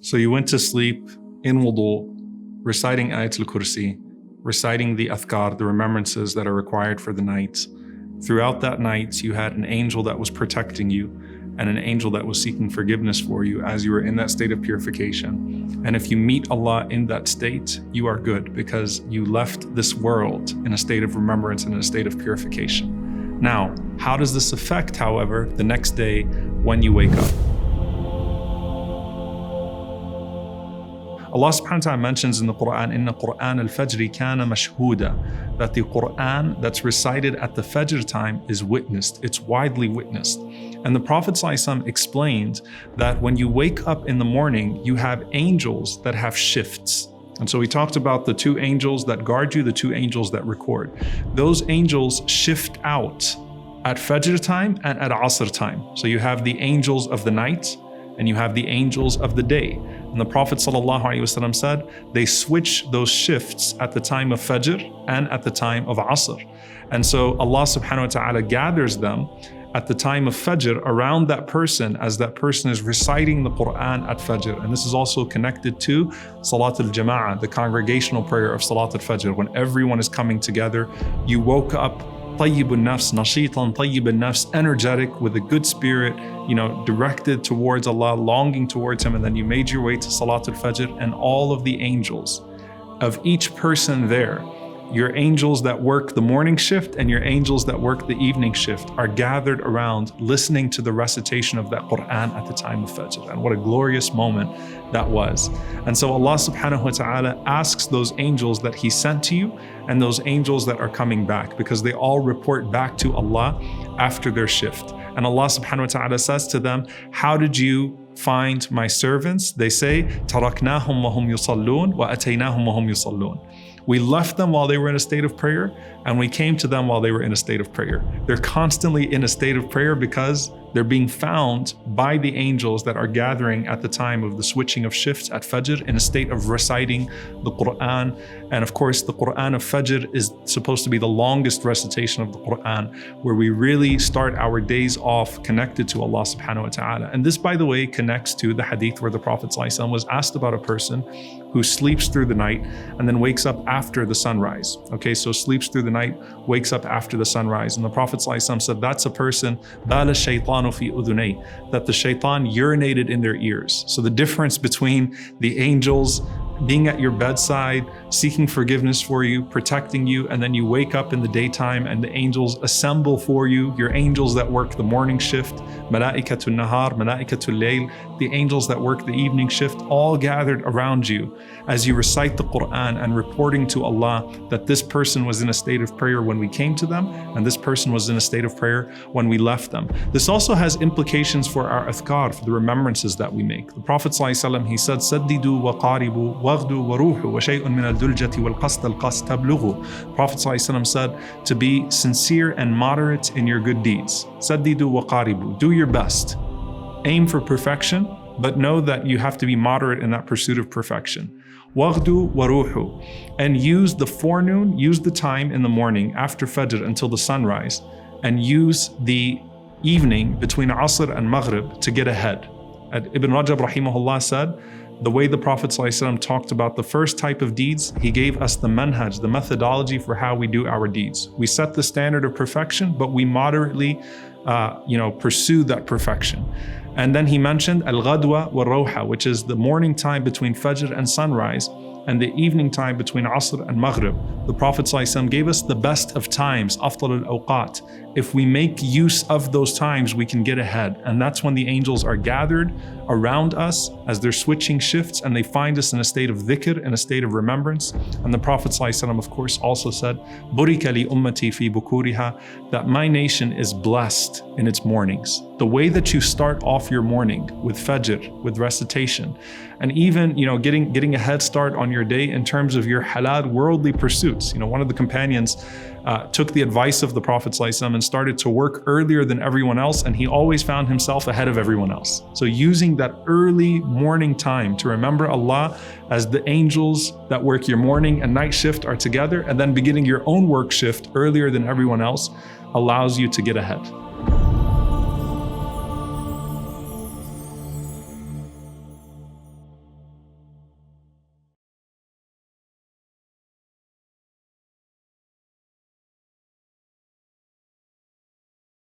So you went to sleep in wudu, reciting Ayatul Kursi, reciting the adhkar, the remembrances that are required for the night. Throughout that night, you had an angel that was protecting you and an angel that was seeking forgiveness for you as you were in that state of purification. And if you meet Allah in that state, you are good because you left this world in a state of remembrance and in a state of purification. Now, how does this affect, however, the next day when you wake up? Allah subhanahu wa ta'ala mentions in the Quran, Inna Quran al-Fajri kana mashhuda, that the Quran that's recited at the Fajr time is witnessed, it's widely witnessed. And the Prophet ﷺ explained that when you wake up in the morning, you have angels that have shifts. And so we talked about the two angels that guard you, the two angels that record. Those angels shift out at Fajr time and at Asr time. So you have the angels of the night and you have the angels of the day. And the Prophet ﷺ said, they switch those shifts at the time of Fajr and at the time of Asr. And so Allah subhanahu wa ta'ala gathers them at the time of Fajr around that person as that person is reciting the Quran at Fajr. And this is also connected to Salat al-Jama'ah, the congregational prayer of Salat al-Fajr. When everyone is coming together, you woke up طيب النفس نشيطا طيب النفس, energetic, with a good spirit, directed towards Allah, longing towards Him, and then you made your way to Salat al-Fajr, and all of the angels of each person there, your angels that work the morning shift and your angels that work the evening shift, are gathered around listening to the recitation of that Quran at the time of Fajr. And what a glorious moment that was. And so Allah subhanahu wa ta'ala asks those angels that He sent to you and those angels that are coming back, because they all report back to Allah after their shift. And Allah subhanahu wa ta'ala says to them, how did you find my servants? They say, تَرَكْنَاهُمْ وَهُمْ يُصَلُّونَ وَأَتَيْنَاهُم وَهُم يُصَلُّونَ. We left them while they were in a state of prayer, and we came to them while they were in a state of prayer. They're constantly in a state of prayer because they're being found by the angels that are gathering at the time of the switching of shifts at Fajr in a state of reciting the Quran. And of course, the Quran of Fajr is supposed to be the longest recitation of the Quran, where we really start our days off connected to Allah subhanahu wa ta'ala. And this, by the way, connects to the hadith where the Prophet ﷺ was asked about a person who sleeps through the night and then wakes up after the sunrise. Okay, so sleeps through the night, wakes up after the sunrise. And the Prophet ﷺ said, that's a person, bala shaytanu fi udhunay, that the shaitan urinated in their ears. So the difference between the angels being at your bedside, seeking forgiveness for you, protecting you, and then you wake up in the daytime and the angels assemble for you, your angels that work the morning shift, malaikatul nahar, malaikatul layl, the angels that work the evening shift, all gathered around you as you recite the Quran and reporting to Allah that this person was in a state of prayer when we came to them, and this person was in a state of prayer when we left them. This also has implications for our adhkar, for the remembrances that we make. The Prophet ﷺ, he said, Saddidu wa qaribu waghdu wa ruhu wa shay'un min al-duljati wal qasd al-qasd tablughu. Prophet ﷺ said to be sincere and moderate in your good deeds. Saddidu wa qaribu, do your best. Aim for perfection, but know that you have to be moderate in that pursuit of perfection. Waghdu wa ruhu, and use the forenoon, use the time in the morning after Fajr until the sunrise, and use the evening between Asr and Maghrib to get ahead. Ibn Rajab rahimahullah said, the way the Prophet ﷺ talked about the first type of deeds, he gave us the manhaj, the methodology for how we do our deeds. We set the standard of perfection, but we moderately pursue that perfection. And then he mentioned al-ghadwa wa rawha, which is the morning time between Fajr and sunrise, and the evening time between Asr and Maghrib. The Prophet ﷺ gave us the best of times, afdal al-awqat. If we make use of those times, we can get ahead. And that's when the angels are gathered around us as they're switching shifts, and they find us in a state of dhikr, in a state of remembrance. And the Prophet ﷺ, of course, also said, Burika li ummati fi bukuriha, that my nation is blessed in its mornings. The way that you start off your morning with Fajr, with recitation, and even getting a head start on your day in terms of your halal worldly pursuits. One of the companions took the advice of the Prophet ﷺ and started to work earlier than everyone else, and he always found himself ahead of everyone else. So using that early morning time to remember Allah as the angels that work your morning and night shift are together, and then beginning your own work shift earlier than everyone else, allows you to get ahead.